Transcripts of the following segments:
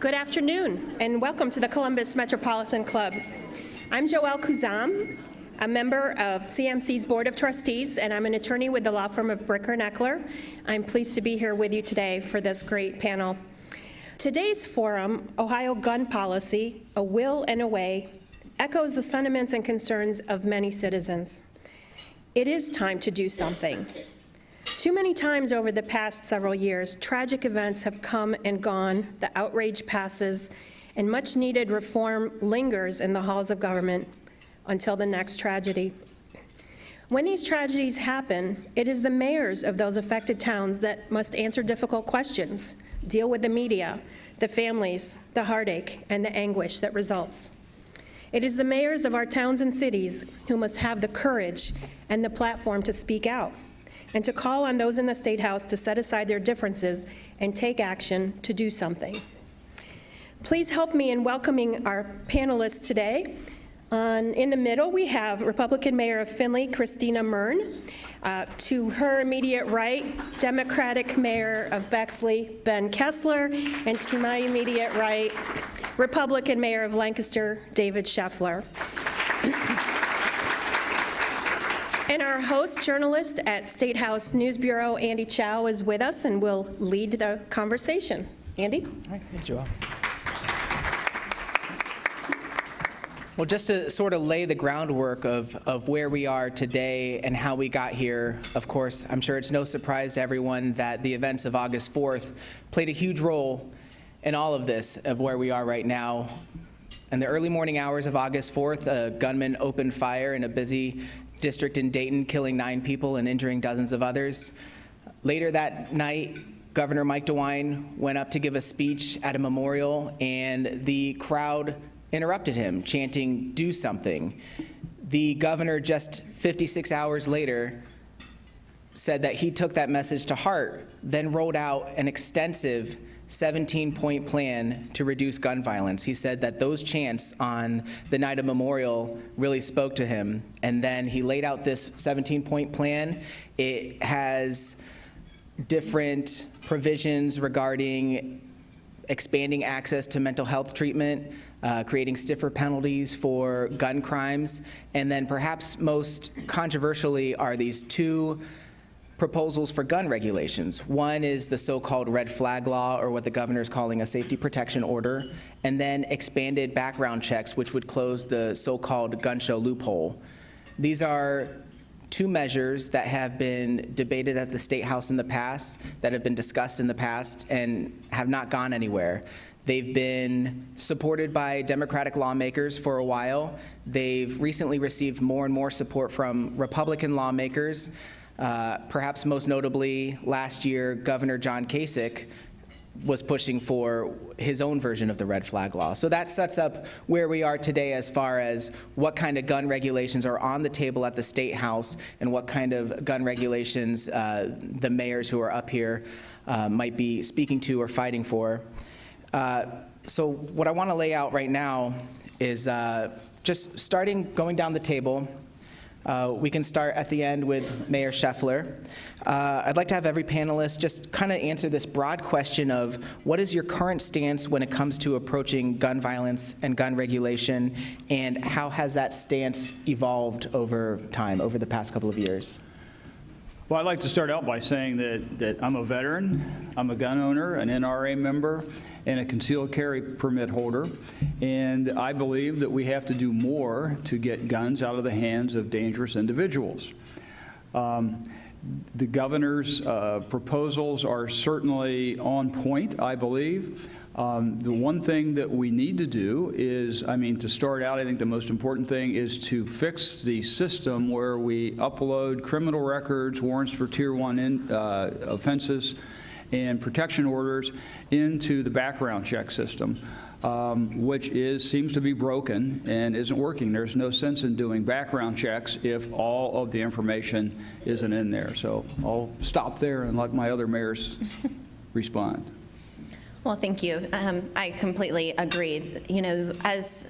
Good afternoon, and welcome to the Columbus Metropolitan Club. I'm Joelle Kuzam, a member of CMC's Board of Trustees, and I'm an attorney with the law firm of Bricker and Eckler. I'm pleased to be here with you today for this great panel. Today's forum, Ohio Gun Policy, A Will and a Way, echoes the sentiments and concerns of many citizens. It is time to do something. Too many times over the past several years, tragic events have come and gone, the outrage passes, and much needed reform lingers in the halls of government until the next tragedy. When these tragedies happen, it is the mayors of those affected towns that must answer difficult questions, deal with the media, the families, the heartache, and the anguish that results. It is the mayors of our towns and cities who must have the courage and the platform to speak out and to call on those in the Statehouse to set aside their differences and take action to do something. Please help me in welcoming our panelists today. In the middle, we have Republican Mayor of Findlay, Christina Mern. To her immediate right, Democratic Mayor of Bexley, Ben Kessler. And to my immediate right, Republican Mayor of Lancaster, David Scheffler. And our host journalist at Statehouse News Bureau, Andy Chow, is with us and will lead the conversation. Andy? All right, thank you, Joelle. Well, just to sort of lay the groundwork of where we are today and how we got here, of course, I'm sure it's no surprise to everyone that the events of August 4th played a huge role in all of this, of where we are right now. In the early morning hours of August 4th, a gunman opened fire in a busy district in Dayton, killing 9 people and injuring dozens of others. Later that night, Governor Mike DeWine went up to give a speech at a memorial, and the crowd interrupted him, chanting, "Do something." The governor, just 56 hours later, said that he took that message to heart, then rolled out an extensive 17-point plan to reduce gun violence. He said that those chants on the night of memorial really spoke to him. And then he laid out this 17-point plan. It has different provisions regarding expanding access to mental health treatment, creating stiffer penalties for gun crimes, and then perhaps most controversially are these 2 proposals for gun regulations. One is the so-called red flag law, or what the governor is calling a safety protection order, and then expanded background checks, which would close the so-called gun show loophole. These are 2 measures that have been debated at the Statehouse in the past, that have been discussed in the past, and have not gone anywhere. They've been supported by Democratic lawmakers for a while. They've recently received more and more support from Republican lawmakers. Perhaps most notably, last year, Governor John Kasich was pushing for his own version of the red flag law. So that sets up where we are today as far as what kind of gun regulations are on the table at the State House and what kind of gun regulations the mayors who are up here might be speaking to or fighting for. So what I want to lay out right now is just going down the table. We can start at the end with Mayor Scheffler. I'd like to have every panelist just kind of answer this broad question of what is your current stance when it comes to approaching gun violence and gun regulation, and how has that stance evolved over time, over the past couple of years? Well, I'd like to start out by saying that I'm a veteran, I'm a gun owner, an NRA member, and a concealed carry permit holder, and I believe that we have to do more to get guns out of the hands of dangerous individuals. The governor's proposals are certainly on point, I believe. The one thing that we need to do is, to start out, I think the most important thing is to fix the system where we upload criminal records, warrants for Tier 1 offenses, and protection orders into the background check system, which seems to be broken and isn't working. There's no sense in doing background checks if all of the information isn't in there. So I'll stop there and let my other mayors respond. Well, thank you. I completely agree. You know,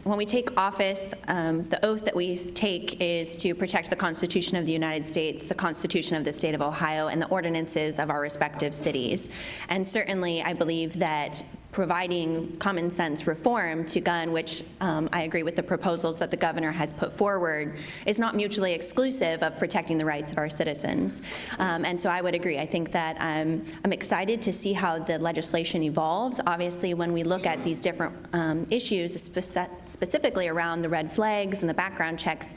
when we take office, the oath that we take is to protect the Constitution of the United States, the Constitution of the state of Ohio, and the ordinances of our respective cities. And certainly, I believe that providing common sense reform to gun, which I agree with the proposals that the governor has put forward, is not mutually exclusive of protecting the rights of our citizens. And so I would agree. I think that I'm excited to see how the legislation evolves. Obviously, when we look at these different issues, specifically around the red flags and the background checks,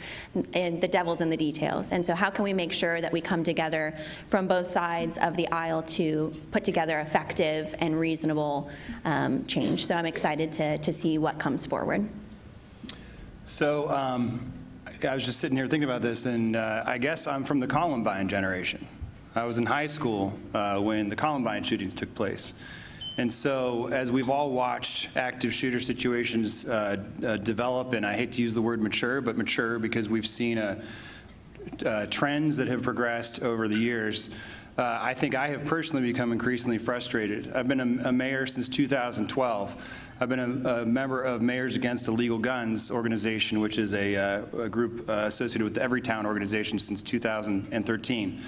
and the devil's in the details. And so how can we make sure that we come together from both sides of the aisle to put together effective and reasonable change? So I'm excited to see what comes forward. So I was just sitting here thinking about this, and I guess I'm from the Columbine generation. I was in high school when the Columbine shootings took place. And so as we've all watched active shooter situations develop, and I hate to use the word mature, but mature because we've seen trends that have progressed over the years, I think I have personally become increasingly frustrated. I've been a mayor since 2012. I've been a member of Mayors Against Illegal Guns organization, which is a group associated with the Everytown organization since 2013.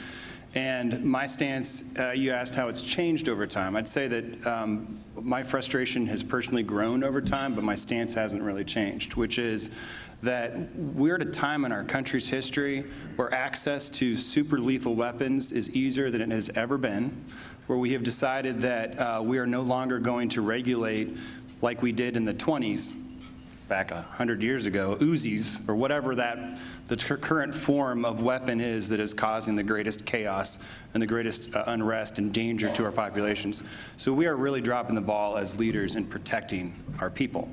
And my stance, you asked how it's changed over time. I'd say that my frustration has personally grown over time, but my stance hasn't really changed, which is that we're at a time in our country's history where access to super lethal weapons is easier than it has ever been, where we have decided that we are no longer going to regulate like we did in the 20s, back 100 years ago, Uzis, or whatever the current form of weapon is that is causing the greatest chaos and the greatest unrest and danger to our populations. So we are really dropping the ball as leaders in protecting our people.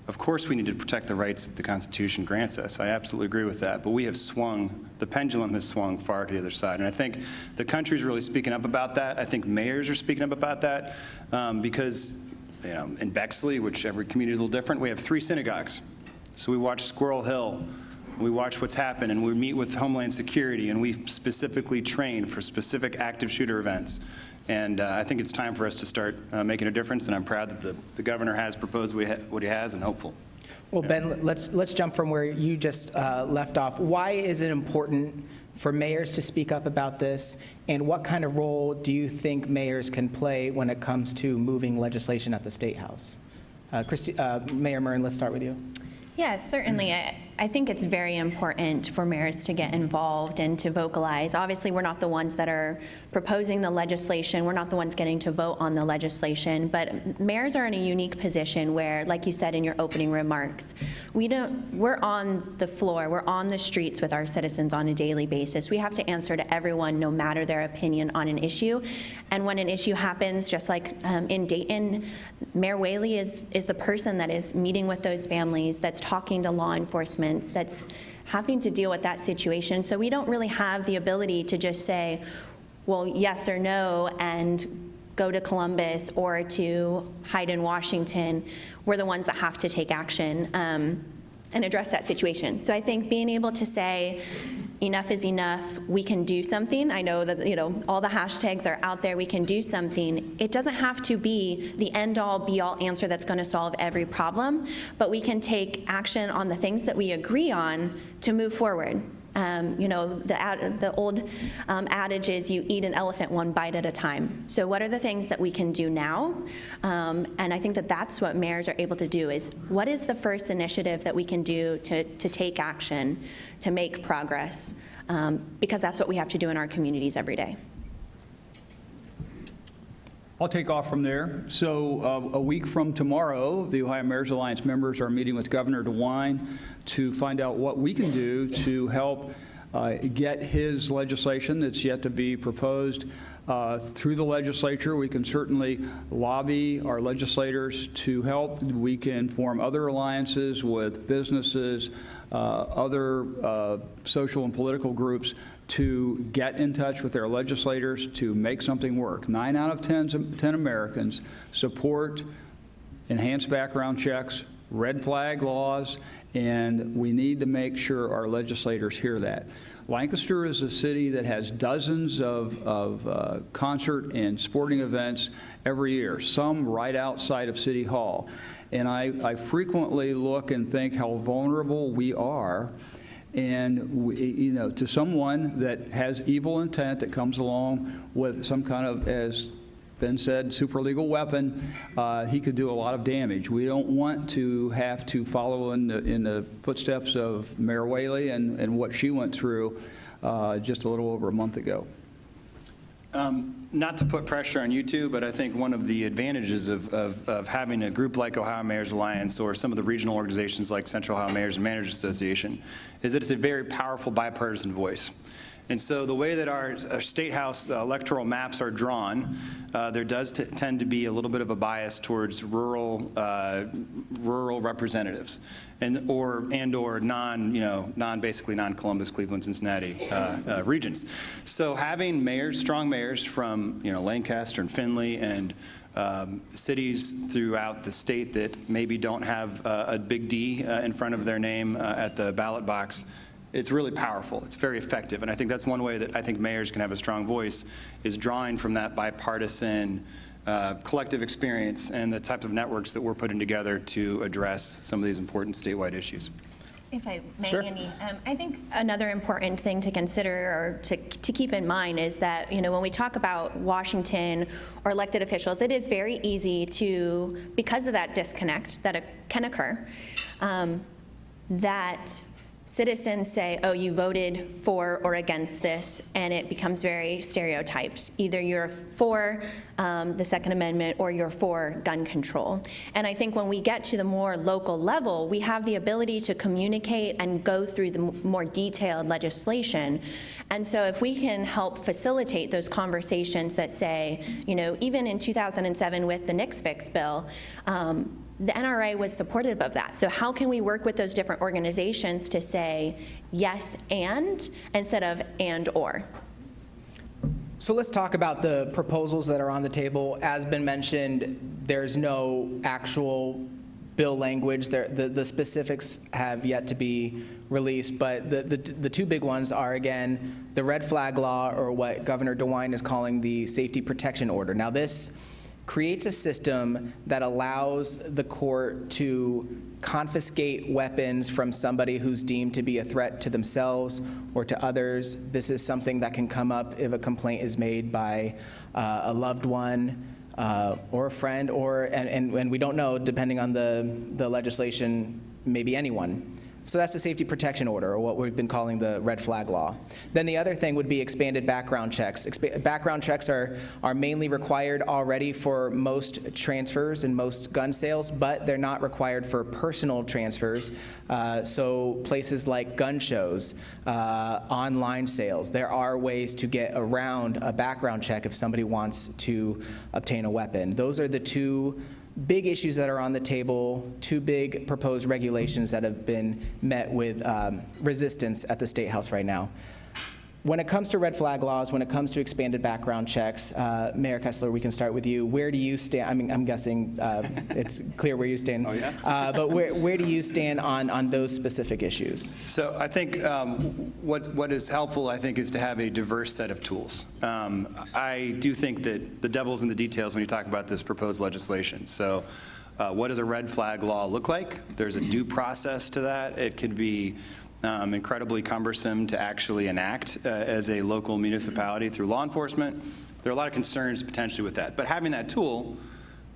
Of course we need to protect the rights that the Constitution grants us. I absolutely agree with that. But we have swung, the pendulum has swung far to the other side. And I think the country's really speaking up about that. I think mayors are speaking up about that because in Bexley, which every community is a little different, we have 3 synagogues. So we watch Squirrel Hill, we watch what's happened, and we meet with Homeland Security, and we specifically train for specific active shooter events. And I think it's time for us to start making a difference, and I'm proud that the governor has proposed what he has, and hopeful. Well, Ben, let's jump from where you just left off. Why is it important for mayors to speak up about this, and what kind of role do you think mayors can play when it comes to moving legislation at the State House? Mayor Murren, let's start with you. Yes, certainly. I think it's very important for mayors to get involved and to vocalize. Obviously, we're not the ones that are proposing the legislation. We're not the ones getting to vote on the legislation. But mayors are in a unique position where, like you said in your opening remarks, we're on the floor, we're on the streets with our citizens on a daily basis. We have to answer to everyone, no matter their opinion on an issue. And when an issue happens, just like in Dayton, Mayor Whaley is the person that is meeting with those families, that's talking to law enforcement, that's having to deal with that situation. So we don't really have the ability to just say, well, yes or no, and go to Columbus or to hide in Washington. We're the ones that have to take action and address that situation. So I think being able to say, enough is enough, we can do something. I know that all the hashtags are out there, we can do something. It doesn't have to be the end-all, be-all answer that's going to solve every problem, but we can take action on the things that we agree on to move forward. The old adage is you eat an elephant one bite at a time. So what are the things that we can do now? And I think that that's what mayors are able to do, is what is the first initiative that we can do to take action, to make progress? Because that's what we have to do in our communities every day. I'll take off from there. So a week from tomorrow, the Ohio Mayor's Alliance members are meeting with Governor DeWine to find out what we can do to help get his legislation that's yet to be proposed through the legislature. We can certainly lobby our legislators to help. We can form other alliances with businesses, other social and political groups to get in touch with their legislators to make something work. 9 out of 10 Americans support enhanced background checks, red flag laws, and we need to make sure our legislators hear that. Lancaster is a city that has dozens of concert and sporting events every year, some right outside of City Hall. And I frequently look and think how vulnerable we are, and to someone that has evil intent that comes along with some kind of, as Ben said, superlegal weapon, he could do a lot of damage. We don't want to have to follow in the footsteps of Mayor Whaley and what she went through just a little over a month ago. Not to put pressure on you two, but I think one of the advantages of having a group like Ohio Mayors Alliance or some of the regional organizations like Central Ohio Mayors and Managers Association is that it's a very powerful bipartisan voice. And so the way that our Statehouse electoral maps are drawn, there does tend to be a little bit of a bias towards rural representatives or basically non-Columbus, Cleveland, Cincinnati regions. So having mayors, strong mayors from Lancaster and Findlay and cities throughout the state that maybe don't have a big D in front of their name at the ballot box, it's really powerful. It's very effective. And I think that's one way that I think mayors can have a strong voice, is drawing from that bipartisan collective experience and the types of networks that we're putting together to address some of these important statewide issues. If I may, Sure. Andy, I think another important thing to consider or to keep in mind is that, when we talk about Washington or elected officials, it is very easy to, because of that disconnect that can occur, that citizens say, oh, you voted for or against this, and it becomes very stereotyped. Either you're for the Second Amendment or you're for gun control. And I think when we get to the more local level, we have the ability to communicate and go through the more detailed legislation. And so if we can help facilitate those conversations that say, even in 2007 with the Nix Fix bill, the NRA was supportive of that. So how can we work with those different organizations to say yes and instead of and or? So let's talk about the proposals that are on the table. As been mentioned, there's no actual bill language. The specifics have yet to be released, but the two big ones are, again, the red flag law, or what Governor DeWine is calling the safety protection order. Now, this creates a system that allows the court to confiscate weapons from somebody who's deemed to be a threat to themselves or to others. This is something that can come up if a complaint is made by a loved one or a friend, and we don't know, depending on the legislation, maybe anyone. So that's the safety protection order, or what we've been calling the red flag law. Then the other thing would be expanded background checks. Background checks are mainly required already for most transfers and most gun sales, but they're not required for personal transfers. So places like gun shows, online sales, there are ways to get around a background check if somebody wants to obtain a weapon. Those are the two big issues that are on the table, two big proposed regulations that have been met with resistance at the State House right now. When it comes to red flag laws, when it comes to expanded background checks, Mayor Kessler, we can start with you. Where do you stand? I mean, I'm guessing it's clear where you stand. Oh, yeah? But where do you stand on those specific issues? So I think what is helpful, I think, is to have a diverse set of tools. I do think that the devil's in the details when you talk about this proposed legislation. So what does a red flag law look like? There's a due process to that. It could be incredibly cumbersome to actually enact as a local municipality through law enforcement. There are a lot of concerns potentially with that. But having that tool,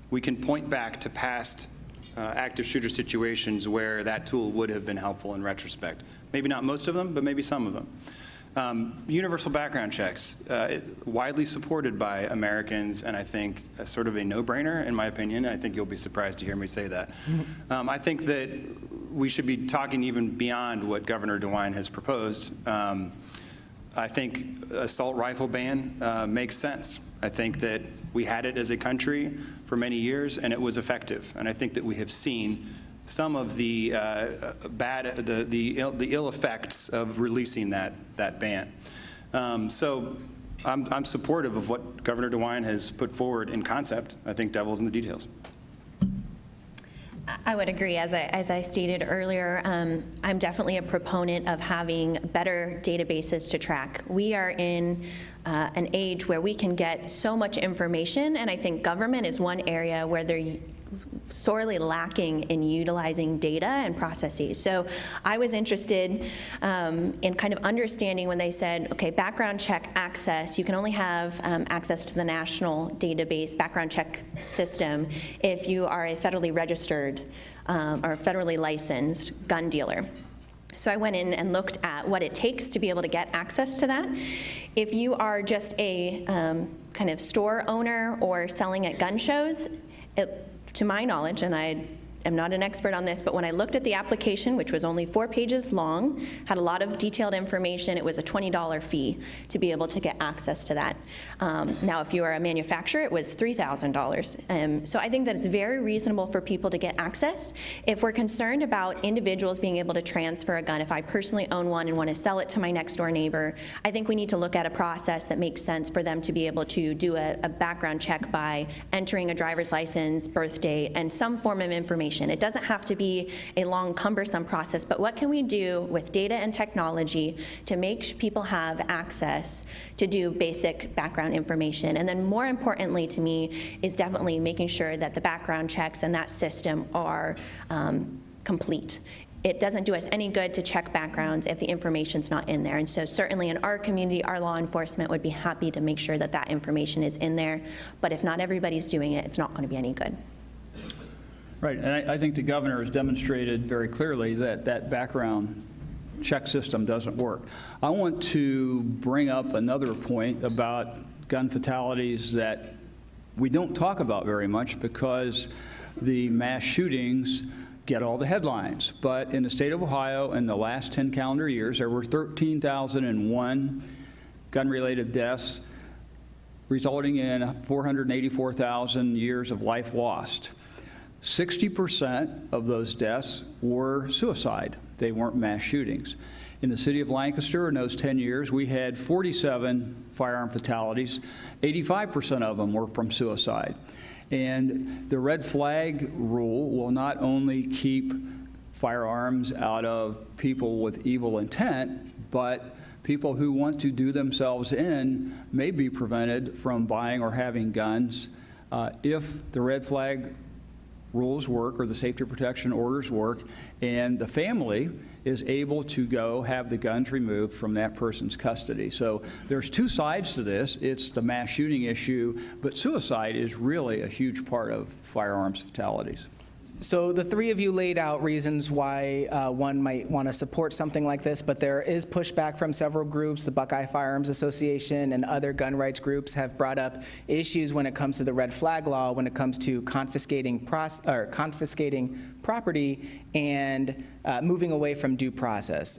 we can point back to past active shooter situations where that tool would have been helpful in retrospect. Maybe not most of them, but maybe some of them. Universal background checks, widely supported by Americans, and I think sort of a no-brainer, in my opinion. I think you'll be surprised to hear me say that. I think that we should be talking even beyond what Governor DeWine has proposed. I think assault rifle ban makes sense. I think that we had it as a country for many years, and it was effective. And I think that we have seen some of the ill effects of releasing that ban. So I'm supportive of what Governor DeWine has put forward in concept. I think devil's in the details. I would agree. As I stated earlier, I'm definitely a proponent of having better databases to track. We are in an age where we can get so much information, and I think government is one area where there sorely lacking in utilizing data and processes. So I was interested in kind of understanding when they said, okay, background check access, you can only have access to the national database background check system if you are a federally registered or federally licensed gun dealer. So I went in and looked at what it takes to be able to get access to that. If you are just a kind of store owner or selling at gun shows, to my knowledge, and I am not an expert on this, but when I looked at the application, which was only 4 pages long, had a lot of detailed information, it was a $20 fee to be able to get access to that. Now, if you are a manufacturer, it was $3,000. So I think that it's very reasonable for people to get access. If we're concerned about individuals being able to transfer a gun, if I personally own one and want to sell it to my next door neighbor, I think we need to look at a process that makes sense for them to be able to do a background check by entering a driver's license, birth date, and some form of information. It doesn't have to be a long, cumbersome process, but what can we do with data and technology to make people have access to do basic background information? And then more importantly to me is definitely making sure that the background checks and that system are complete. It doesn't do us any good to check backgrounds if the information's not in there. And so certainly in our community, our law enforcement would be happy to make sure that that information is in there. But if not everybody's doing it, it's not going to be any good. Right, and I think the governor has demonstrated very clearly that that background check system doesn't work. I want to bring up another point about gun fatalities that we don't talk about very much because the mass shootings get all the headlines. But in the state of Ohio, in the last 10 calendar years, there were 13,001 gun-related deaths, resulting in 484,000 years of life lost. 60% of those deaths were suicide. They weren't mass shootings. In the city of Lancaster, in those 10 years, we had 47 firearm fatalities. 85% of them were from suicide. And the red flag rule will not only keep firearms out of people with evil intent, but people who want to do themselves in may be prevented from buying or having guns if the red flag rules work or the safety protection orders work, and the family is able to go have the guns removed from that person's custody. So there's two sides to this. It's the mass shooting issue, but suicide is really a huge part of firearms fatalities. So the three of you laid out reasons why one might want to support something like this, but there is pushback from several groups. The Buckeye Firearms Association and other gun rights groups have brought up issues when it comes to the red flag law, when it comes to confiscating property and moving away from due process.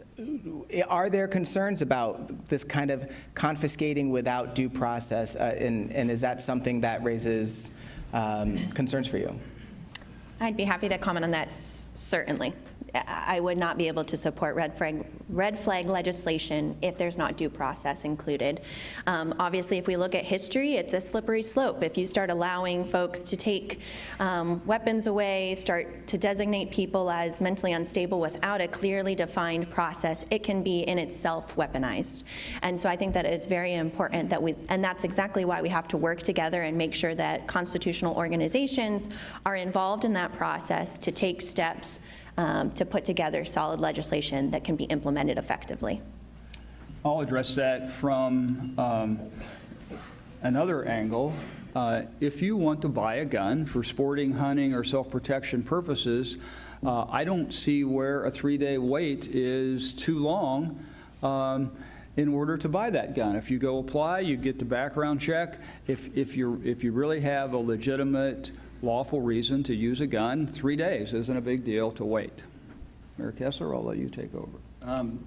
Are there concerns about this kind of confiscating without due process, and is that something that raises concerns for you? I'd be happy to comment on that, certainly. I would not be able to support red flag legislation if there's not due process included. Obviously, if we look at history, it's a slippery slope. If you start allowing folks to take weapons away, start to designate people as mentally unstable without a clearly defined process, it can be in itself weaponized. And so I think that it's very important that and that's exactly why we have to work together and make sure that constitutional organizations are involved in that process to take steps to put together solid legislation that can be implemented effectively. I'll address that from another angle. If you want to buy a gun for sporting, hunting, or self-protection purposes, I don't see where a 3-day wait is too long in order to buy that gun. If you go apply, you get the background check. If you really have a legitimate lawful reason to use a gun, 3 days isn't a big deal to wait. Mayor Kessler, I'll let you take over.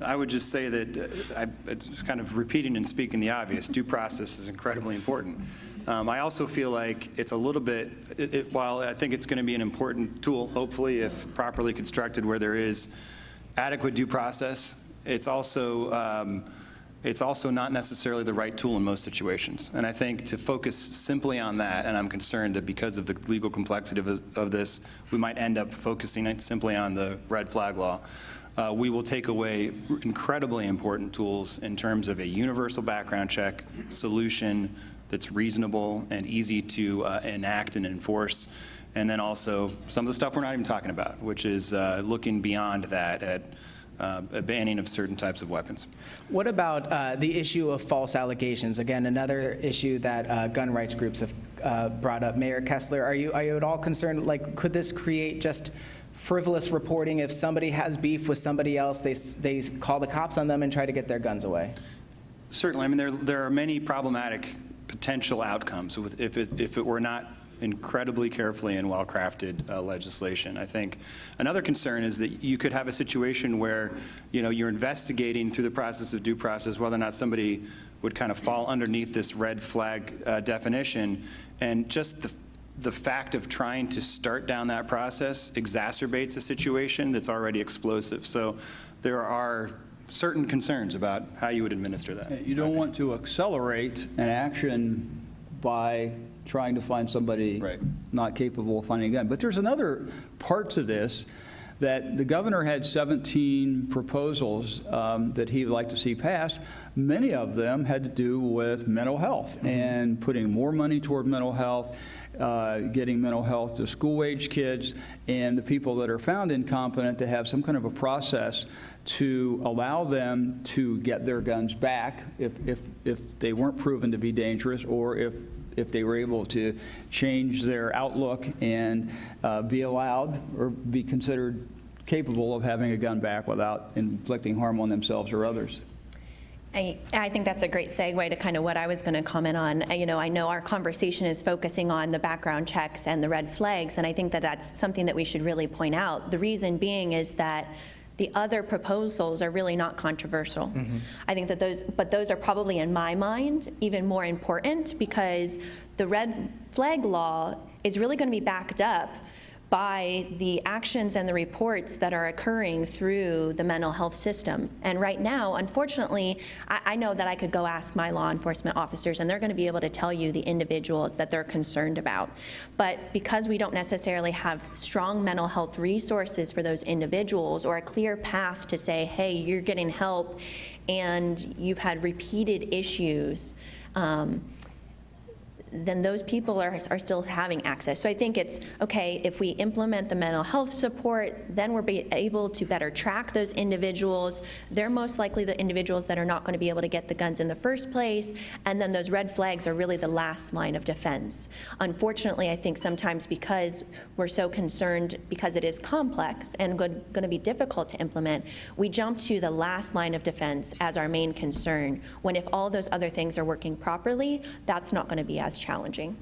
I would just say that just kind of repeating and speaking the obvious, due process is incredibly important. I also feel like it's a little bit, while I think it's going to be an important tool, hopefully, if properly constructed where there is adequate due process, it's also not necessarily the right tool in most situations. And I think to focus simply on that, and I'm concerned that because of the legal complexity of this, we might end up focusing simply on the red flag law. We will take away incredibly important tools in terms of a universal background check solution that's reasonable and easy to enact and enforce. And then also some of the stuff we're not even talking about, which is looking beyond that at a banning of certain types of weapons. What about the issue of false allegations? Again, another issue that gun rights groups have brought up. Mayor Kessler, are you at all concerned, like, could this create just frivolous reporting? If somebody has beef with somebody else, they call the cops on them and try to get their guns away? Certainly. I mean, there are many problematic potential outcomes if it were not incredibly carefully and well-crafted legislation. I think another concern is that you could have a situation where, you're investigating through the process of due process whether or not somebody would kind of fall underneath this red flag definition, and just the fact of trying to start down that process exacerbates a situation that's already explosive. So there are certain concerns about how you would administer that. You don't want to accelerate an action by trying to find somebody Right. not capable of finding a gun. But there's another part to this, that the governor had 17 proposals that he would like to see passed. Many of them had to do with mental health and putting more money toward mental health, getting mental health to school-age kids, and the people that are found incompetent to have some kind of a process to allow them to get their guns back if they weren't proven to be dangerous, or if they were able to change their outlook and be allowed or be considered capable of having a gun back without inflicting harm on themselves or others. I think that's a great segue to kind of what I was going to comment on. I know our conversation is focusing on the background checks and the red flags, and I think that that's something that we should really point out. The reason being is that the other proposals are really not controversial. I think that those are probably, in my mind, even more important, because the red flag law is really going to be backed up by the actions and the reports that are occurring through the mental health system. And right now, unfortunately, I know that I could go ask my law enforcement officers, and they're going to be able to tell you the individuals that they're concerned about. But because we don't necessarily have strong mental health resources for those individuals, or a clear path to say, hey, you're getting help and you've had repeated issues, then those people are still having access. So I think it's, okay, if we implement the mental health support, then we're able to better track those individuals. They're most likely the individuals that are not going to be able to get the guns in the first place, and then those red flags are really the last line of defense. Unfortunately, I think sometimes because we're so concerned, because it is complex and going to be difficult to implement, we jump to the last line of defense as our main concern, when if all those other things are working properly, that's not going to be as challenging.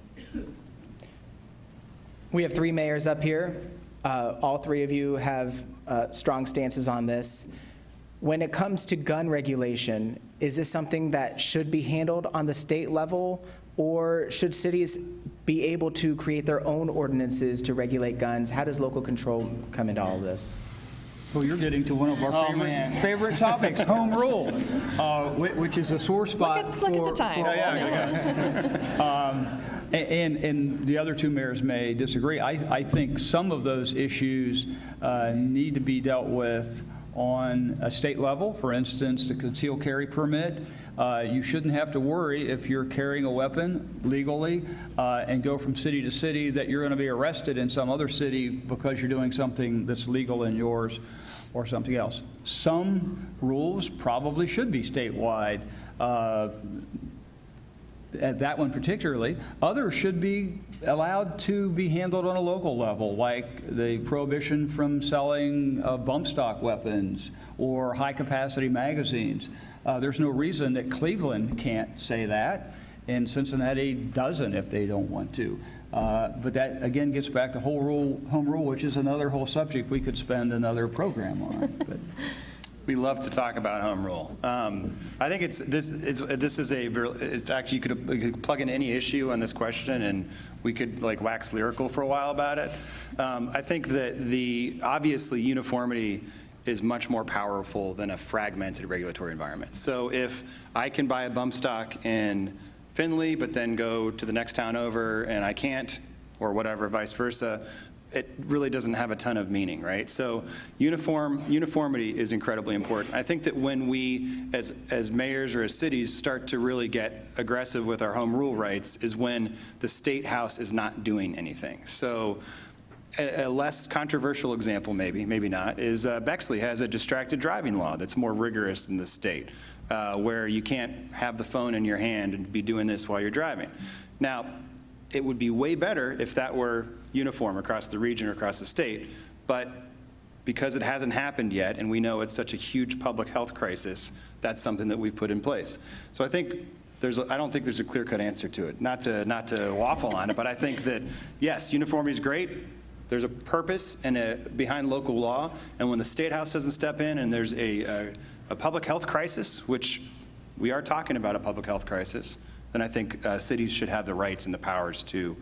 We have three mayors up here. All three of you have strong stances on this. When it comes to gun regulation, is this something that should be handled on the state level, or should cities be able to create their own ordinances to regulate guns? How does local control come into all of this? Well, you're getting to one of our favorite topics, home rule, which is a sore spot. Look at the time. And the other two mayors may disagree. I think some of those issues need to be dealt with on a state level. For instance, the concealed carry permit. You shouldn't have to worry if you're carrying a weapon legally and go from city to city that you're going to be arrested in some other city because you're doing something that's legal in yours or something else. Some rules probably should be statewide, at that one particularly. Others should be allowed to be handled on a local level, like the prohibition from selling bump stock weapons or high-capacity magazines. There's no reason that Cleveland can't say that, and Cincinnati doesn't if they don't want to. But that, again, gets back to home rule, which is another whole subject we could spend another program on. But. We love to talk about home rule. I think it's actually, you could plug in any issue on this question, and we could like wax lyrical for a while about it. I think that obviously uniformity is much more powerful than a fragmented regulatory environment. So if I can buy a bump stock in Findlay, but then go to the next town over and I can't, or whatever, vice versa, it really doesn't have a ton of meaning, right? So uniformity is incredibly important. I think that when we, as mayors or as cities, start to really get aggressive with our home rule rights is when the Statehouse is not doing anything. So a less controversial example, maybe not, is Bexley has a distracted driving law that's more rigorous than the state, where you can't have the phone in your hand and be doing this while you're driving. Now, it would be way better if that were uniform across the region or across the state, but because it hasn't happened yet, and we know it's such a huge public health crisis, that's something that we've put in place. So I think I don't think there's a clear-cut answer to it. Not to waffle on it, but I think that, yes, uniformity is great. There's a purpose behind local law, and when the Statehouse doesn't step in and there's a public health crisis, which we are talking about a public health crisis, then I think cities should have the rights and the powers to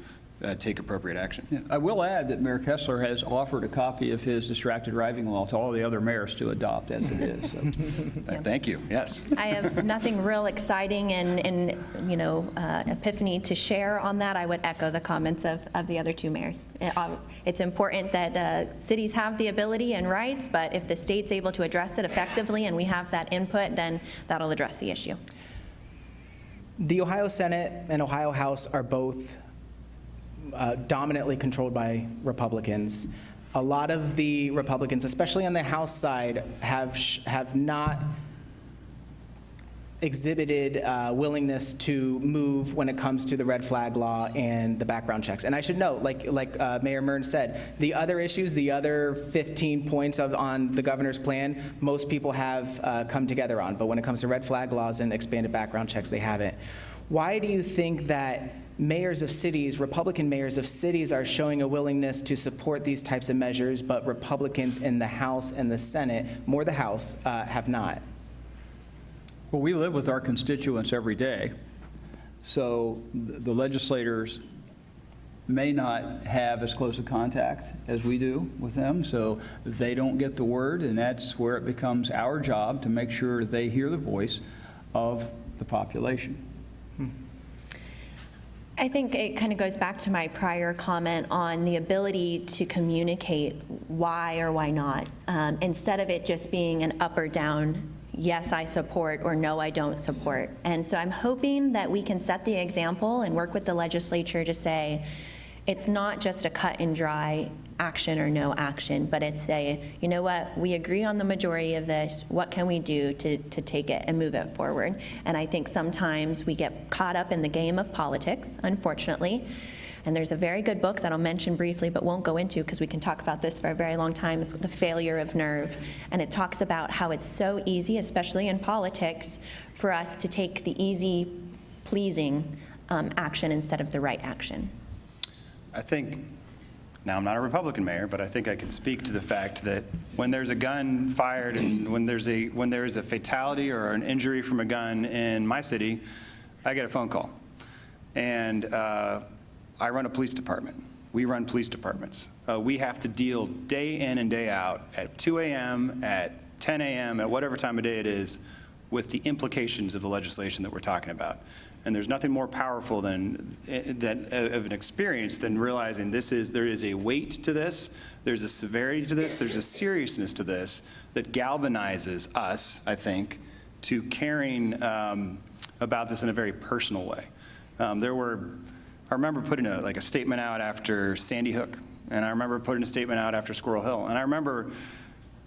take appropriate action. Yeah, I will add that Mayor Kessler has offered a copy of his distracted driving law to all the other mayors to adopt as it is. So. Thank you, yes. I have nothing real exciting and epiphany to share on that. I would echo the comments of the other two mayors. It's important that cities have the ability and rights, but if the state's able to address it effectively and we have that input, then that'll address the issue. The Ohio Senate and Ohio House are both dominantly controlled by Republicans. A lot of the Republicans, especially on the House side, have not exhibited willingness to move when it comes to the red flag law and the background checks. And I should note, like Mayor Mern said, the other issues, the other 15 points on the governor's plan, most people have come together on. But when it comes to red flag laws and expanded background checks, they haven't. Why do you think that mayors of cities, Republican mayors of cities, are showing a willingness to support these types of measures, but Republicans in the House and the Senate, more the House, have not? Well, we live with our constituents every day, so the legislators may not have as close a contact as we do with them, so they don't get the word, and that's where it becomes our job to make sure they hear the voice of the population. I think it kind of goes back to my prior comment on the ability to communicate why or why not, instead of it just being an up or down, yes, I support, or no, I don't support. And so I'm hoping that we can set the example and work with the legislature to say, it's not just a cut and dry action or no action, but it's a, you know what, we agree on the majority of this, what can we do to take it and move it forward? And I think sometimes we get caught up in the game of politics, unfortunately. And there's a very good book that I'll mention briefly but won't go into because we can talk about this for a very long time. It's The Failure of Nerve. And it talks about how it's so easy, especially in politics, for us to take the easy, pleasing action instead of the right action. I think, now I'm not a Republican mayor, but I think I can speak to the fact that when there's a gun fired and when there is a fatality or an injury from a gun in my city, I get a phone call. And I run a police department. We run police departments. We have to deal day in and day out at 2 a.m., at 10 a.m., at whatever time of day it is, with the implications of the legislation that we're talking about. And there's nothing more powerful than of an experience than realizing there is a weight to this, there's a severity to this, there's a seriousness to this that galvanizes us, I think, to caring about this in a very personal way. I remember putting a statement out after Sandy Hook, and I remember putting a statement out after Squirrel Hill, and I remember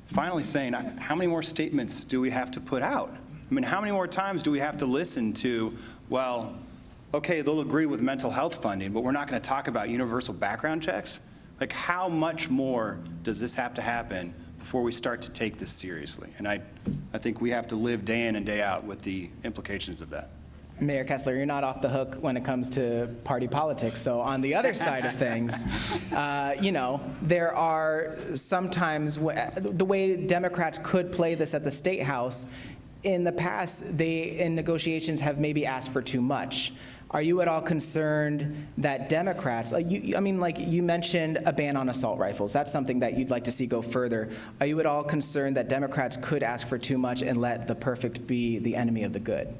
finally saying, how many more statements do we have to put out? I mean, how many more times do we have to listen to, well, okay, they'll agree with mental health funding, but we're not going to talk about universal background checks? Like, how much more does this have to happen before we start to take this seriously? And I think we have to live day in and day out with the implications of that. Mayor Kessler, you're not off the hook when it comes to party politics. So on the other side of things, there are sometimes the way Democrats could play this at the Statehouse. In the past, they, in negotiations, have maybe asked for too much. Are you at all concerned that Democrats, you mentioned a ban on assault rifles. That's something that you'd like to see go further. Are you at all concerned that Democrats could ask for too much and let the perfect be the enemy of the good?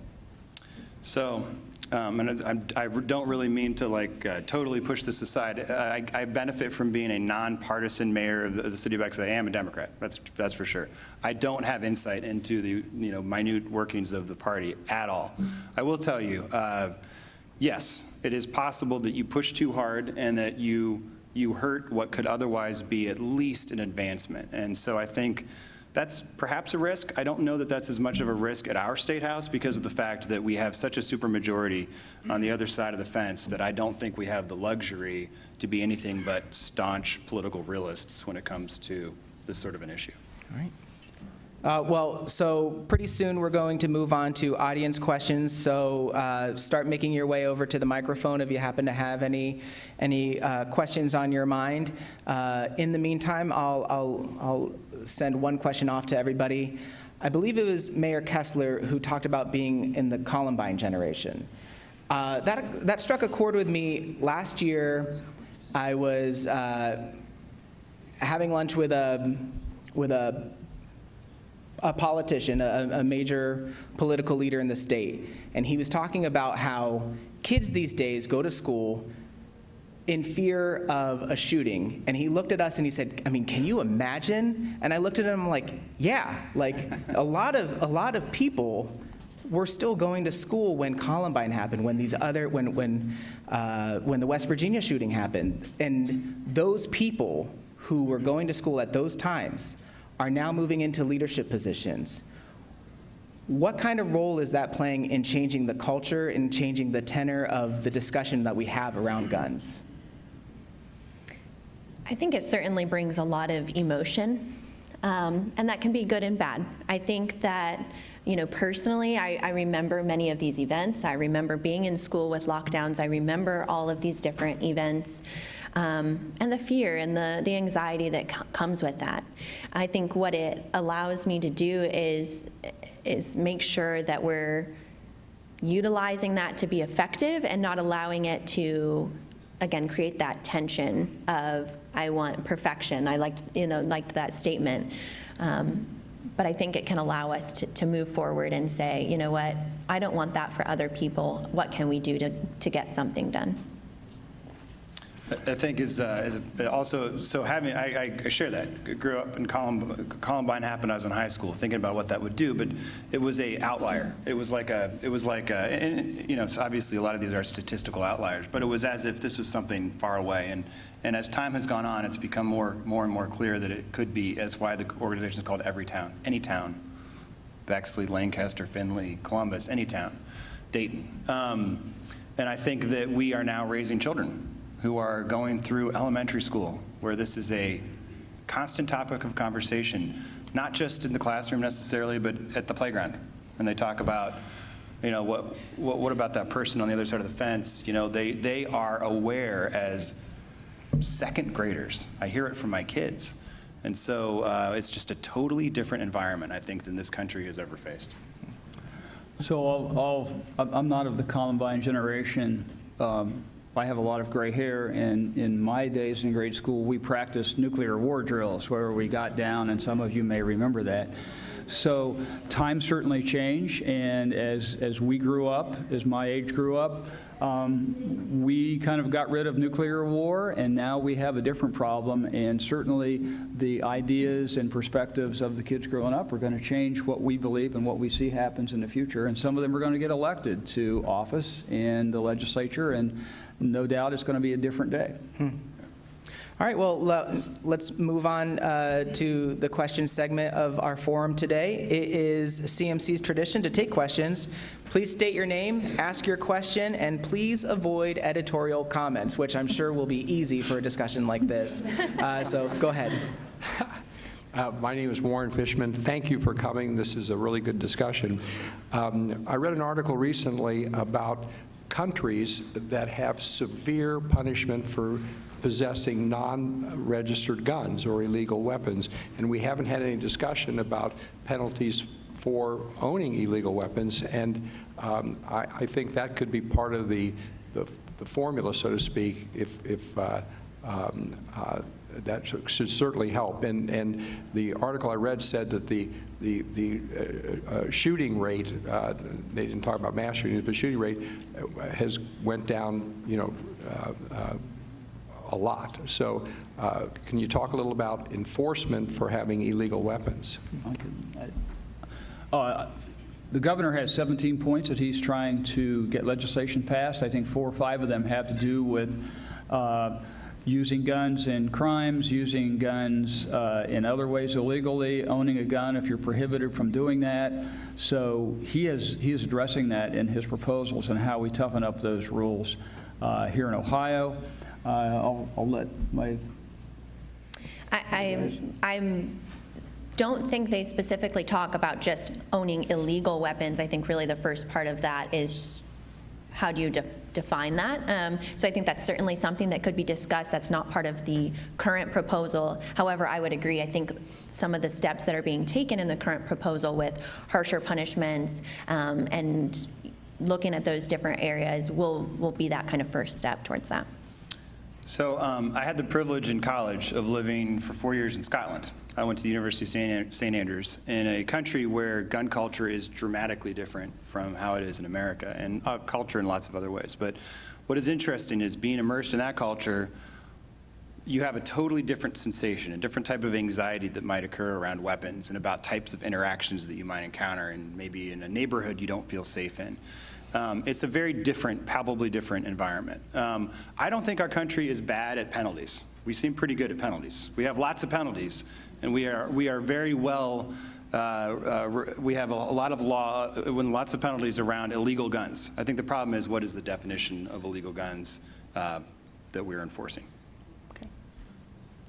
So and I don't really mean to totally push this aside. I benefit from being a nonpartisan mayor of the city of Exeter. I am a Democrat, that's for sure. I don't have insight into the minute workings of the party at all. I will tell you, yes, it is possible that you push too hard and that you hurt what could otherwise be at least an advancement. And so I think that's perhaps a risk. I don't know that that's as much of a risk at our State House because of the fact that we have such a supermajority on the other side of the fence that I don't think we have the luxury to be anything but staunch political realists when it comes to this sort of an issue. All right. Well, so pretty soon we're going to move on to audience questions. So start making your way over to the microphone if you happen to have any questions on your mind. In the meantime, I'll send one question off to everybody. I believe it was Mayor Kessler who talked about being in the Columbine generation. That struck a chord with me. Last year, I was having lunch with a politician, a major political leader in the state, and he was talking about how kids these days go to school in fear of a shooting. And he looked at us and he said, I mean, can you imagine? And I looked at him like, yeah, like a lot of people were still going to school when Columbine happened, when the West Virginia shooting happened. And those people who were going to school at those times are now moving into leadership positions. What kind of role is that playing in changing the culture and changing the tenor of the discussion that we have around guns? I think it certainly brings a lot of emotion, and that can be good and bad. I think that, personally, I remember many of these events. I remember being in school with lockdowns. I remember all of these different events. And the fear and the anxiety that comes with that. I think what it allows me to do is make sure that we're utilizing that to be effective and not allowing it to, again, create that tension of, I want perfection. I liked that statement. But I think it can allow us to move forward and say, you know what, I don't want that for other people. What can we do to get something done? I think also, so having, I share that. I grew up in Columbine happened when I was in high school, thinking about what that would do, but it was a outlier. It was like and, so obviously a lot of these are statistical outliers, but it was as if this was something far away. And as time has gone on, it's become more and more clear that it could be. That's why the organization is called Every Town, any town. Bexley, Lancaster, Findlay, Columbus, any town, Dayton. And I think that we are now raising children who are going through elementary school, where this is a constant topic of conversation, not just in the classroom necessarily, but at the playground. And they talk about, what about that person on the other side of the fence? They are aware as second graders. I hear it from my kids. And so it's just a totally different environment, I think, than this country has ever faced. So I'm not of the Columbine generation. I have a lot of gray hair, and in my days in grade school, we practiced nuclear war drills where we got down, and some of you may remember that. So times certainly change, and as we grew up, as my age grew up, we kind of got rid of nuclear war, and now we have a different problem, and certainly the ideas and perspectives of the kids growing up are going to change what we believe and what we see happens in the future, and some of them are going to get elected to office in the legislature, and no doubt it's going to be a different day. All right, well, let's move on to the question segment of our forum today. It is CMC's tradition to take questions. Please state your name, ask your question, and please avoid editorial comments, which I'm sure will be easy for a discussion like this. So go ahead. My name is Warren Fishman. Thank you for coming. This is a really good discussion. I read an article recently about countries that have severe punishment for possessing non-registered guns or illegal weapons, and we haven't had any discussion about penalties for owning illegal weapons, and I think that could be part of the formula, so to speak, if that should certainly help. And the article I read said that the shooting rate, they didn't talk about mass shootings, but shooting rate has went down, a lot. So can you talk a little about enforcement for having illegal weapons? The governor has 17 points that he's trying to get legislation passed. I think 4 or 5 of them have to do with using guns in crimes, using guns in other ways illegally, owning a gun if you're prohibited from doing that. So he is addressing that in his proposals and how we toughen up those rules here in Ohio. I'll let my... I don't think they specifically talk about just owning illegal weapons. I think really the first part of that is how do you define that? So I think that's certainly something that could be discussed. That's not part of the current proposal. However, I would agree. I think some of the steps that are being taken in the current proposal with harsher punishments and looking at those different areas will be that kind of first step towards that. So I had the privilege in college of living for 4 years in Scotland. I went to the University of St. Andrews in a country where gun culture is dramatically different from how it is in America, and culture in lots of other ways. But what is interesting is being immersed in that culture, you have a totally different sensation, a different type of anxiety that might occur around weapons and about types of interactions that you might encounter, and maybe in a neighborhood you don't feel safe in. It's a very different, palpably different environment. I don't think our country is bad at penalties. We seem pretty good at penalties. We have lots of penalties, and we are very well, we have a lot of law, lots of penalties around illegal guns. I think the problem is, what is the definition of illegal guns that we're enforcing? Okay.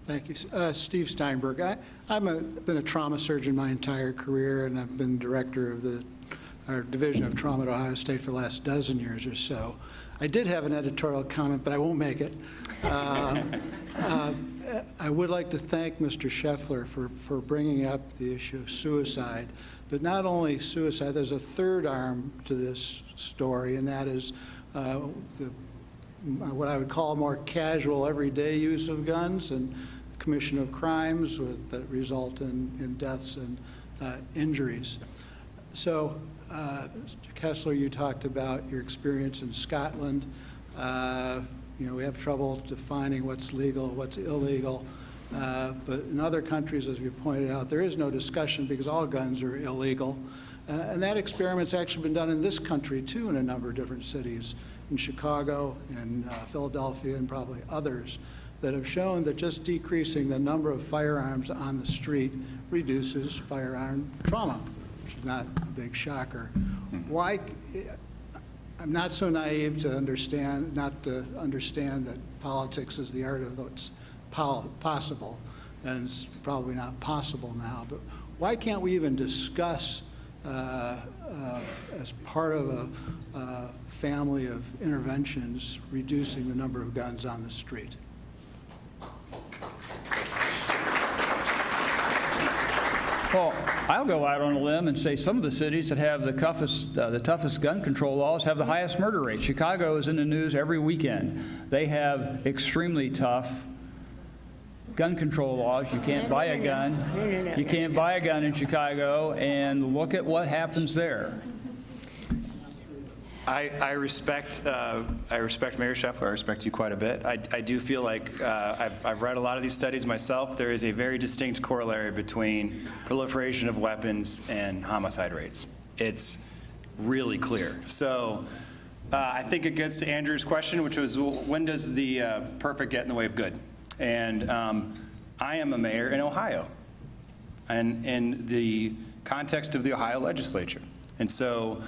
Thank you. Steve Steinberg. I've been a trauma surgeon my entire career, and I've been director of our Division of Trauma at Ohio State for the last dozen years or so. I did have an editorial comment, but I won't make it. I would like to thank Mr. Scheffler for bringing up the issue of suicide, but not only suicide, there's a third arm to this story, and that is what I would call more casual, everyday use of guns and commission of crimes that result in deaths and injuries. So, Mr. Kessler, you talked about your experience in Scotland. We have trouble defining what's legal, what's illegal. But in other countries, as we pointed out, there is no discussion because all guns are illegal. And that experiment's actually been done in this country, too, in a number of different cities, in Chicago and Philadelphia and probably others, that have shown that just decreasing the number of firearms on the street reduces firearm trauma, which is not a big shocker. Why? I'm not so naive to understand that politics is the art of what's possible, and it's probably not possible now. But why can't we even discuss, as part of a family of interventions, reducing the number of guns on the street? Well, I'll go out on a limb and say some of the cities that have the toughest gun control laws have the highest murder rate. Chicago is in the news every weekend. They have extremely tough gun control laws. You can't buy a gun. You can't buy a gun in Chicago, and look at what happens there. I respect Mayor Scheffler. I respect you quite a bit. I do feel like I've read a lot of these studies myself. There is a very distinct corollary between proliferation of weapons and homicide rates. It's really clear. So I think it gets to Andrew's question, which was, when does the perfect get in the way of good? And I am a mayor in Ohio, and in the context of the Ohio legislature. And so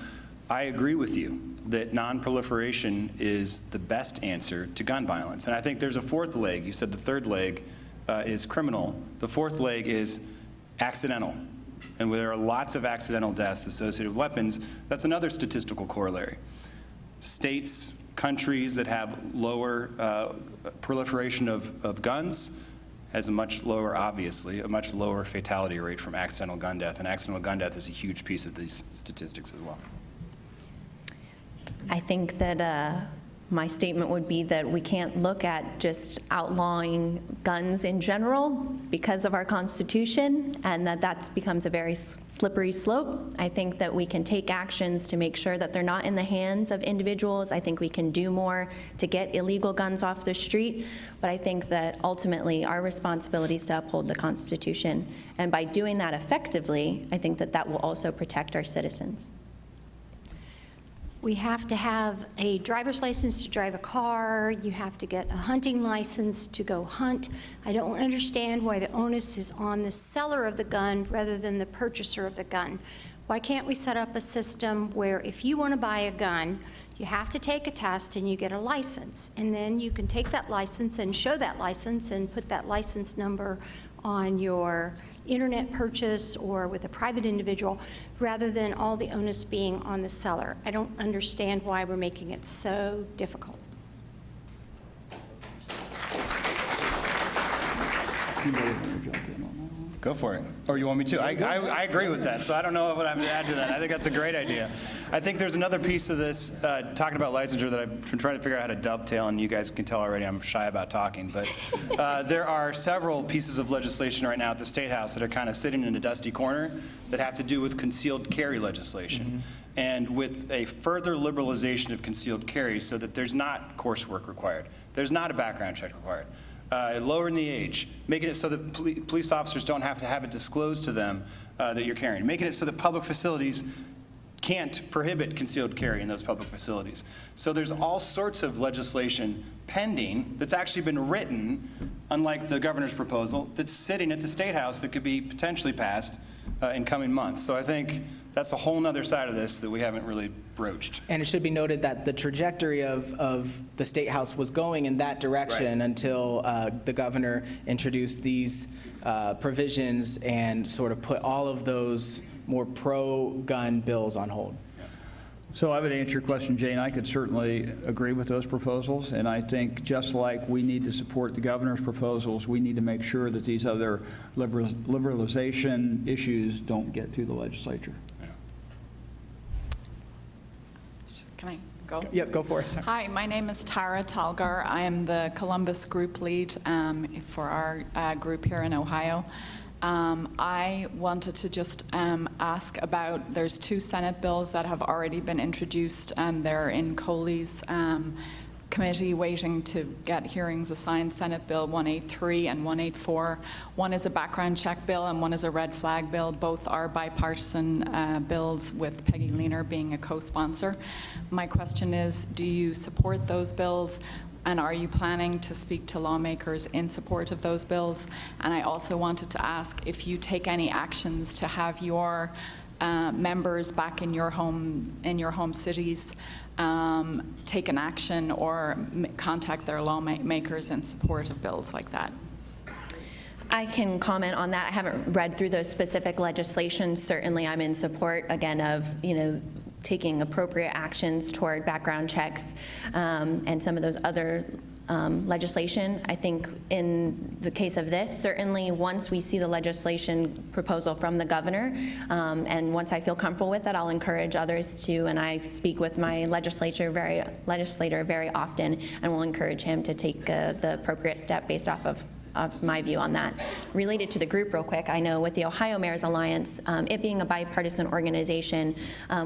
I agree with you that non-proliferation is the best answer to gun violence. And I think there's a fourth leg. You said the third leg is criminal. The fourth leg is accidental. And where there are lots of accidental deaths associated with weapons, that's another statistical corollary. States, countries that have lower proliferation of guns has a much lower, obviously, a much lower fatality rate from accidental gun death. And accidental gun death is a huge piece of these statistics as well. I think that my statement would be that we can't look at just outlawing guns in general because of our Constitution, and that becomes a very slippery slope. I think that we can take actions to make sure that they're not in the hands of individuals. I think we can do more to get illegal guns off the street, but I think that ultimately our responsibility is to uphold the Constitution. And by doing that effectively, I think that that will also protect our citizens. We have to have a driver's license to drive a car. You have to get a hunting license to go hunt. I don't understand why the onus is on the seller of the gun rather than the purchaser of the gun. Why can't we set up a system where if you want to buy a gun, you have to take a test and you get a license, and then you can take that license and show that license and put that license number on your internet purchase or with a private individual, rather than all the onus being on the seller. I don't understand why we're making it so difficult. Go for it. Or you want me to? I agree with that, so I don't know what I have to add to that. I think that's a great idea. I think there's another piece of this, talking about licensure, that I've been trying to figure out how to dovetail, and you guys can tell already I'm shy about talking, but there are several pieces of legislation right now at the Statehouse that are kind of sitting in a dusty corner that have to do with concealed carry legislation. And with a further liberalization of concealed carry so that there's not coursework required, there's not a background check required, lowering the age, making it so that police officers don't have to have it disclosed to them that you're carrying, making it so that public facilities can't prohibit concealed carry in those public facilities. So there's all sorts of legislation pending that's actually been written, unlike the governor's proposal, that's sitting at the Statehouse that could be potentially passed in coming months. So I think that's a whole nother side of this that we haven't really broached. And it should be noted that the trajectory of the Statehouse was going in that direction until the governor introduced these provisions and sort of put all of those more pro-gun bills on hold. So I would answer your question, Jane. I could certainly agree with those proposals, and I think just like we need to support the governor's proposals, we need to make sure that these other liberalization issues don't get through the legislature. Can I go? Yep, go for it. Sorry. Hi, my name is Tara Talgar. I am the Columbus group lead for our group here in Ohio. I wanted to just ask about, there's two Senate bills that have already been introduced. They're in Coley's committee waiting to get hearings assigned, Senate Bill 183 and 184. One is a background check bill and one is a red flag bill. Both are bipartisan bills, with Peggy Leaner being a co-sponsor. My question is, do you support those bills? And are you planning to speak to lawmakers in support of those bills? And I also wanted to ask if you take any actions to have your members back in your home cities take an action or contact their lawmakers in support of bills like that. I can comment on that. I haven't read through those specific legislations. Certainly, I'm in support, again, of, taking appropriate actions toward background checks and some of those other legislation. I think in the case of this, certainly once we see the legislation proposal from the governor, and once I feel comfortable with it, I'll encourage others to, and I speak with my legislator very often, and will encourage him to take the appropriate step based off of my view on that. Related to the group real quick, I know with the Ohio Mayor's Alliance, it being a bipartisan organization,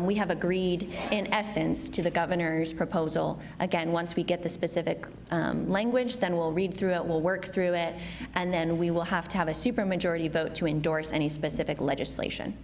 we have agreed in essence to the governor's proposal. Again, once we get the specific language, then we'll read through it, we'll work through it, and then we will have to have a supermajority vote to endorse any specific legislation.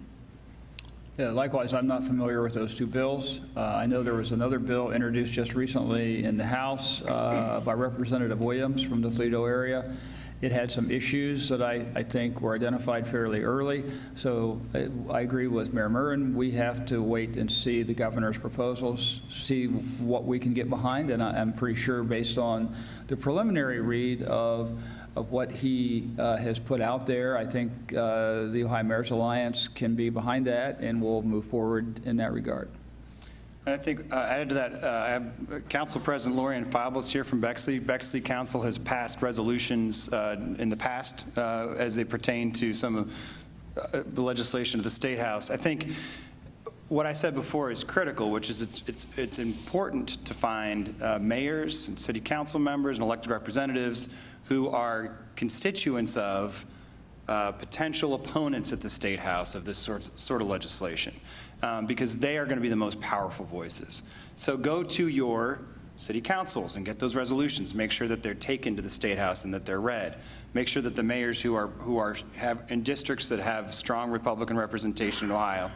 Yeah, likewise, I'm not familiar with those two bills. I know there was another bill introduced just recently in the House by Representative Williams from the Toledo area. It had some issues that I think were identified fairly early. So I agree with Mayor Murrin. We have to wait and see the governor's proposals, see what we can get behind. And I'm pretty sure based on the preliminary read of what he has put out there, I think the Ohio Mayor's Alliance can be behind that, and we'll move forward in that regard. And I think, added to that, I have Council President Lorian Fables here from Bexley. Bexley Council has passed resolutions in the past as they pertain to some of the legislation of the Statehouse. I think what I said before is critical, which is it's important to find mayors and city council members and elected representatives who are constituents of potential opponents at the Statehouse of this sort of legislation, because they are going to be the most powerful voices. So go to your city councils and get those resolutions. Make sure that they're taken to the Statehouse and that they're read. Make sure that the mayors who have in districts that have strong Republican representation in Ohio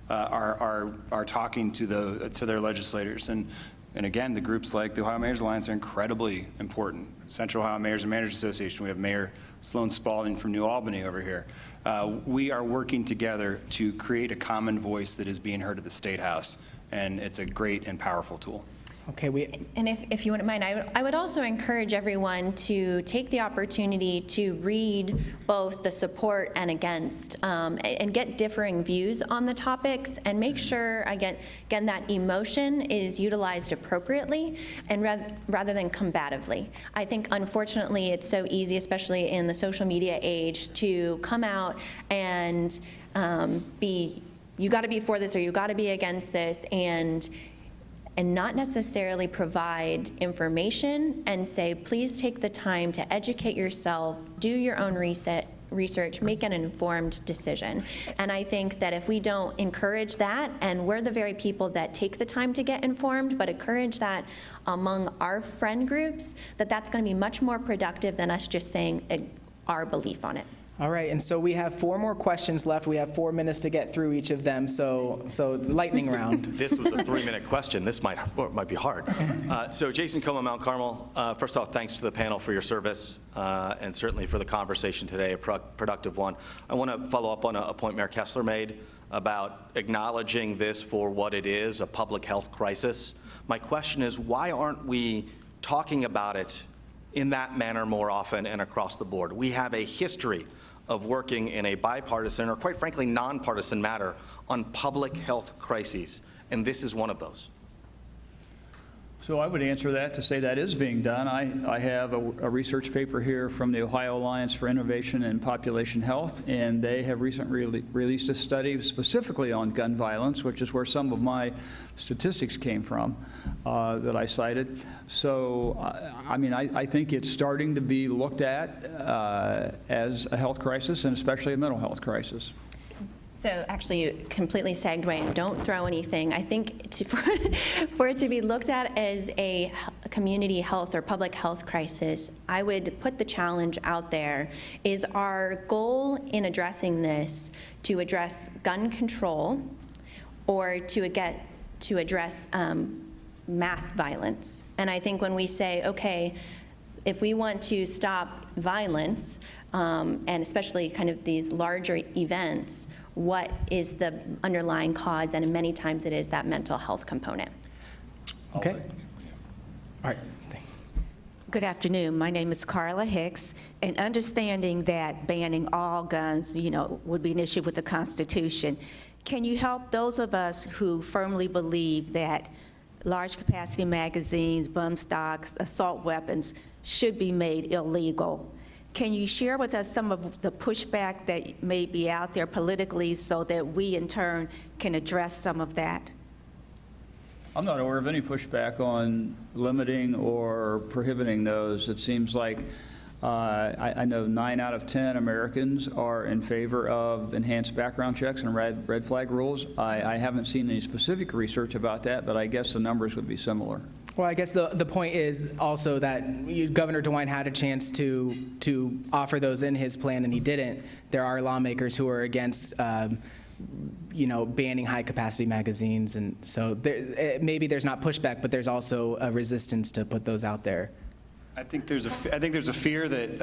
are talking to their legislators. And again, the groups like the Ohio Mayors Alliance are incredibly important. Central Ohio Mayors and Managers Association, we have Mayor Sloan Spalding from New Albany over here. We are working together to create a common voice that is being heard at the Statehouse, and it's a great and powerful tool. Okay, And if you wouldn't mind, I would also encourage everyone to take the opportunity to read both the support and against, and get differing views on the topics, and make sure, again, that emotion is utilized appropriately and rather than combatively. I think, unfortunately, it's so easy, especially in the social media age, to come out and you got to be for this or you got to be against this, and not necessarily provide information and say, please take the time to educate yourself, do your own research, make an informed decision. And I think that if we don't encourage that, and we're the very people that take the time to get informed, but encourage that among our friend groups, that's going to be much more productive than us just saying our belief on it. all right, and so we have 4 more questions left. We have 4 minutes to get through each of them, so lightning round. This was a 3-minute question. This might be hard. So Jason Coma, Mount Carmel. First off, thanks to the panel for your service, and certainly for the conversation today, a productive one. I want to follow up on a point Mayor Kessler made about acknowledging this for what it is, a public health crisis. My question is, why aren't we talking about it in that manner more often and across the board? We have a history of working in a bipartisan, or quite frankly, nonpartisan matter on public health crises, and this is one of those. So I would answer that to say that is being done. I have a research paper here from the Ohio Alliance for Innovation in Population Health, and they have recently released a study specifically on gun violence, which is where some of my statistics came from that I cited. So, I mean, I think it's starting to be looked at as a health crisis, and especially a mental health crisis. So actually, you completely segued away, and don't throw anything. I think for it to be looked at as a community health or public health crisis, I would put the challenge out there. Is our goal in addressing this to address gun control, or to address mass violence? And I think when we say, okay, if we want to stop violence, and especially kind of these larger events, what is the underlying cause? And many times it is that mental health component. Okay. All right. Good afternoon. My name is Carla Hicks, and understanding that banning all guns, would be an issue with the Constitution, can you help those of us who firmly believe that large capacity magazines, bump stocks, assault weapons should be made illegal? Can you share with us some of the pushback that may be out there politically so that we in turn can address some of that? I'm not aware of any pushback on limiting or prohibiting those. It seems like I know 9 out of 10 Americans are in favor of enhanced background checks and red flag rules. I haven't seen any specific research about that, but I guess the numbers would be similar. Well, I guess the point is also that Governor DeWine had a chance to offer those in his plan, and he didn't. There are lawmakers who are against, banning high-capacity magazines, and so maybe there's not pushback, but there's also a resistance to put those out there. I think there's a fear that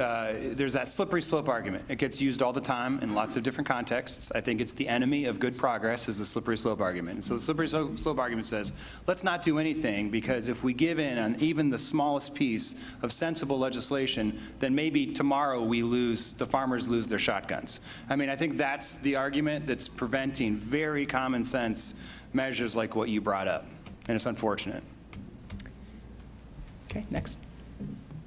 there's that slippery slope argument. It gets used all the time in lots of different contexts. I think it's the enemy of good progress is the slippery slope argument. And so the slippery slope argument says, let's not do anything, because if we give in on even the smallest piece of sensible legislation, then maybe tomorrow the farmers lose their shotguns. I mean, I think that's the argument that's preventing very common sense measures like what you brought up, and it's unfortunate. Okay, next.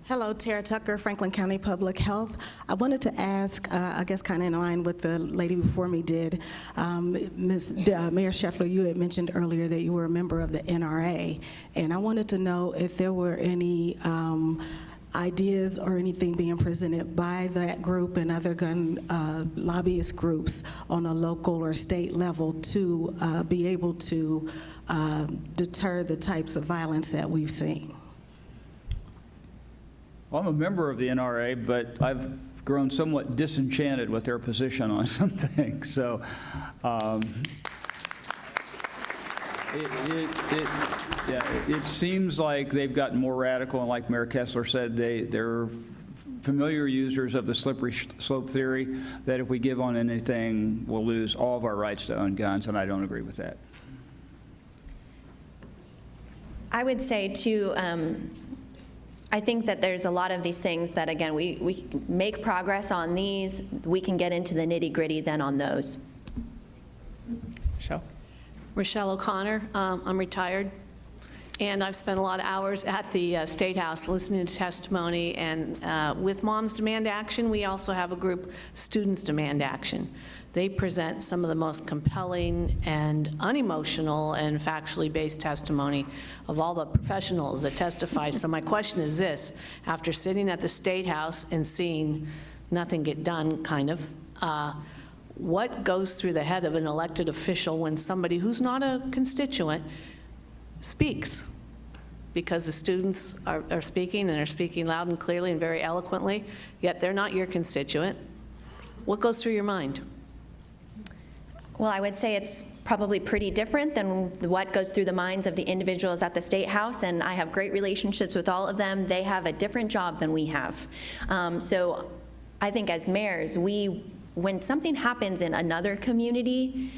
Hello, Tara Tucker, Franklin County Public Health. I wanted to ask, I guess kind of in line with the lady before me did, Mayor Scheffler, you had mentioned earlier that you were a member of the NRA, and I wanted to know if there were any ideas or anything being presented by that group and other gun lobbyist groups on a local or state level to be able to deter the types of violence that we've seen. Well, I'm a member of the NRA, but I've grown somewhat disenchanted with their position on some things. So it seems like they've gotten more radical, and like Mayor Kessler said, they're familiar users of the slippery slope theory that if we give on anything, we'll lose all of our rights to own guns, and I don't agree with that. I would say, too, I think that there's a lot of these things that, again, we make progress on these. We can get into the nitty-gritty then on those. Michelle? Rochelle O'Connor. I'm retired, and I've spent a lot of hours at the Statehouse listening to testimony. And with Moms Demand Action, we also have a group, Students Demand Action. They present some of the most compelling and unemotional and factually based testimony of all the professionals that testify. So my question is this: after sitting at the Statehouse and seeing nothing get done, kind of, what goes through the head of an elected official when somebody who's not a constituent speaks? Because the students are speaking, and they're speaking loud and clearly and very eloquently, yet they're not your constituent. What goes through your mind? Well, I would say it's probably pretty different than what goes through the minds of the individuals at the Statehouse, and I have great relationships with all of them. They have a different job than we have. So I think as mayors, when something happens in another community,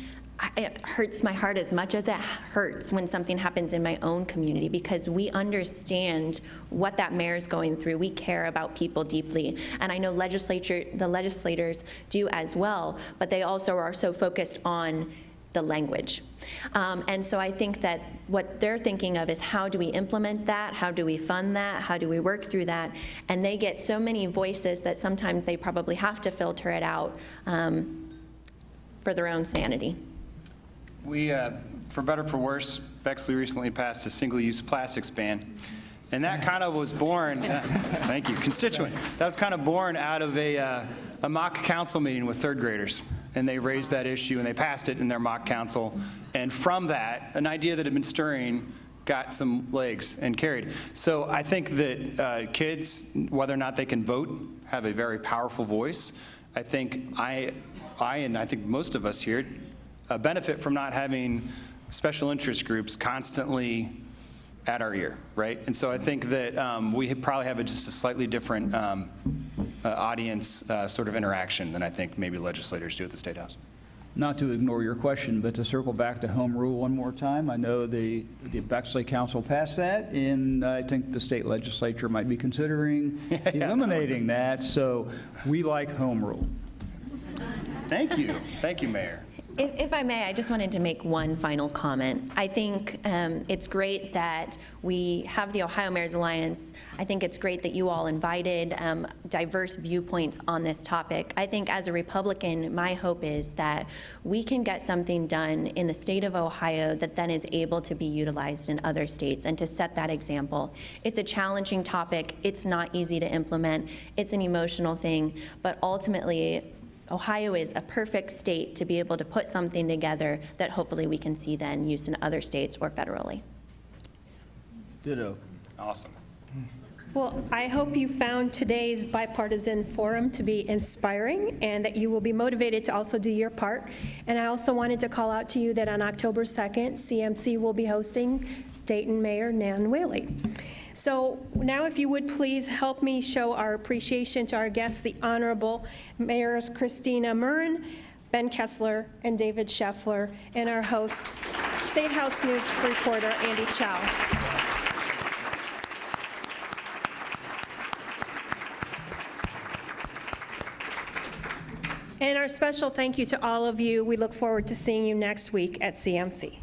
it hurts my heart as much as it hurts when something happens in my own community, because we understand what that mayor is going through. We care about people deeply. And I know the legislators do as well, but they also are so focused on the language. And so I think that what they're thinking of is, how do we implement that? How do we fund that? How do we work through that? And they get so many voices that sometimes they probably have to filter it out for their own sanity. We, for better or for worse, Bexley recently passed a single-use plastics ban. And that kind of was born, thank you, constituent. That was kind of born out of a mock council meeting with third graders. And they raised that issue, and they passed it in their mock council. And from that, an idea that had been stirring got some legs and carried. So I think that kids, whether or not they can vote, have a very powerful voice. I think I and I think most of us here benefit from not having special interest groups constantly at our ear, right? And so I think that we probably have just a slightly different audience sort of interaction than I think maybe legislators do at the Statehouse. Not to ignore your question, but to circle back to home rule one more time, I know the Bexley Council passed that, and I think the state legislature might be considering eliminating that, so we like home rule. Thank you. Thank you, Mayor. If I may, I just wanted to make one final comment. I think it's great that we have the Ohio Mayors Alliance. I think it's great that you all invited diverse viewpoints on this topic. I think as a Republican, my hope is that we can get something done in the state of Ohio that then is able to be utilized in other states, and to set that example. It's a challenging topic. It's not easy to implement. It's an emotional thing, but ultimately, Ohio is a perfect state to be able to put something together that hopefully we can see then used in other states or federally. Ditto. Awesome. Well, I hope you found today's bipartisan forum to be inspiring, and that you will be motivated to also do your part. And I also wanted to call out to you that on October 2nd, CMC will be hosting Dayton Mayor Nan Whaley. So now, if you would please help me show our appreciation to our guests, the Honorable Mayors Christina Murren, Ben Kessler, and David Scheffler, and our host, Statehouse News reporter Andy Chow. And our special thank you to all of you. We look forward to seeing you next week at CMC.